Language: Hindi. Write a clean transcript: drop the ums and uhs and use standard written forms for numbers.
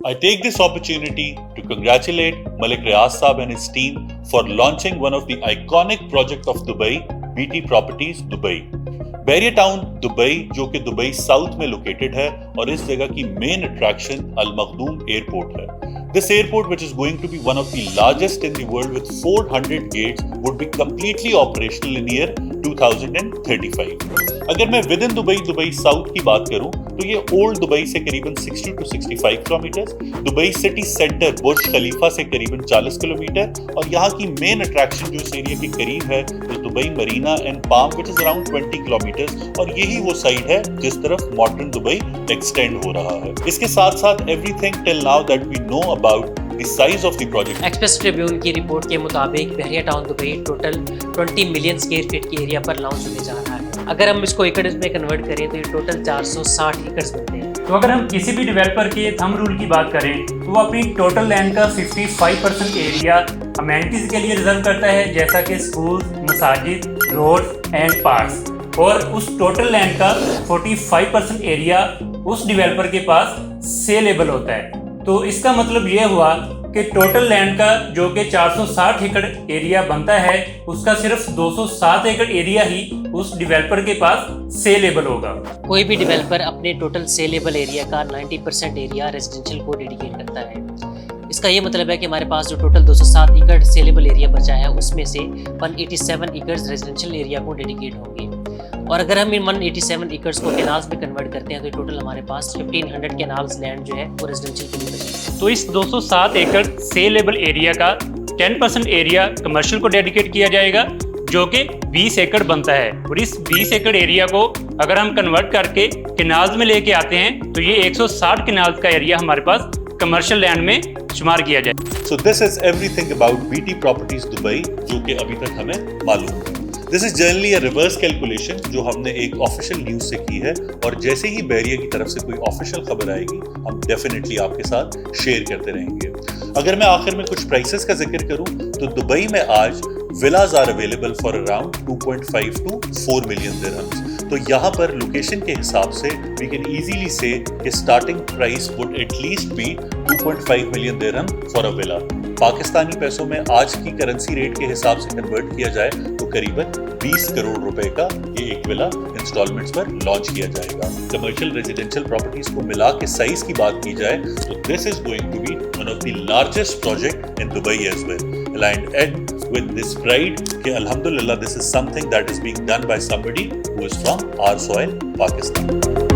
I take this opportunity to congratulate Malik Riaz Saab and his team for launching one of the iconic project of Dubai, BT Properties Dubai. बैरिया टाउन दुबई जो कि दुबई साउथ में लोकेटेड है और इस जगह की मेन अट्रैक्शन अल मखदूम एयरपोर्ट है. This airport, which is going to be one of the largest in the world with 400 gates, would be completely operational in year 2035. अगर मैं विद इन दुबई साउथ की बात करूं तो ये ओल्ड दुबई से करीबन 60 to 65 kilometre, Dubai city centre Burj Khalifa से करीबन 40 किलोमीटर और यहाँ की मेन अट्रैक्शन जो इस एरिया के करीब है तो Dubai Marina and palm which is around 20 kilometre और यही वो साइड है जिस तरफ मॉडर्न दुबई एक्सटेंड हो रहा है. इसके साथ साथ everything till now that we know about the size of the project. Express Tribune की रिपोर्ट के मुताबिक Bahria Town Dubai total 20 million square feet की एरिया पर लॉन्च होने जा रहा है. अगर हम इसको एकड़ में कन्वर्ट करें तो ये टोटल 460 एकड़ बनते हैं. तो अगर हम किसी भी डेवलपर के थंब रूल की बात करें तो वो अपनी टोटल लैंड का 55% एरिया अमेनिटीज के लिए रिजर्व करता है, जैसा कि school, Masajid, road and parks, और उस टोटल लैंड का 45% एरिया उस डेवलपर के पास सेलेबल होता है. तो इसका मतलब ये हुआ कि टोटल लैंड का जो कि 460 एकड़ एरिया बनता है उसका सिर्फ 207 एकड़ एरिया ही उस डेवलपर के पास सेलेबल होगा. कोई भी डेवलपर अपने टोटल सेलेबल एरिया का 90% एरिया रेजिडेंशियल को डेडिकेट करता है. इसका ये मतलब है कि हमारे पास जो टोटल 207 एकड़ सेलेबल एरिया बचा है उसमें से 187 एकड़ रेजिडेंशियल एरिया को डेडिकेट होंगे. और अगर हम इन 187 एकर्स को कैनाल्स में कन्वर्ट करते हैं तो टोटल हमारे पास 1500 कैनाल्स लैंड जो है वो रेजिडेंशियल के लिए बचेगी. तो इस 207 एकड़ सेलेबल एरिया का 10% एरिया कमर्शियल को डेडिकेट किया जाएगा जो कि 20 एकड़ बनता है. और इस 20 एकड़ एरिया को अगर हम कन्वर्ट करके कैनाल्स में लेके आते हैं तो ये 160 कैनाल्स का एरिया हमारे पास कमर्शियल लैंड में शुमार किया जाए. So this is everything about BT Properties Dubai जो कि अभी तक हमें मालूम है. This is generally a reverse calculation जो हमने एक ऑफिशियल न्यूज से की है और जैसे ही बहरिया की तरफ से कोई ऑफिशियल खबर आएगी हम डेफिनेटली आपके साथ शेयर करते रहेंगे. अगर मैं आखिर में कुछ प्राइसेस का जिक्र करूं तो दुबई में आज villas are available for around 2.5 to 4 million dirhams. तो यहाँ पर लोकेशन के हिसाब से वी कैन इजीली से कि starting price would at least be 2.5 million dirham for a villa. Pakistani पैसों में आज की करेंसी रेट के हिसाब से कन्वर्ट किया जाए तो करीबन 20 करोड़ रुपए का ये एक विला इंस्टॉलमेंट्स पर लॉन्च किया जाएगा. कमर्शियल रेजिडेंशियल प्रॉपर्टीज को मिला के साइज की बात की जाए तो this is going to be one of the largest project in Dubai as well. And end with this pride कि alhamdulillah this is something that is being done by somebody who is from our soil, Pakistan.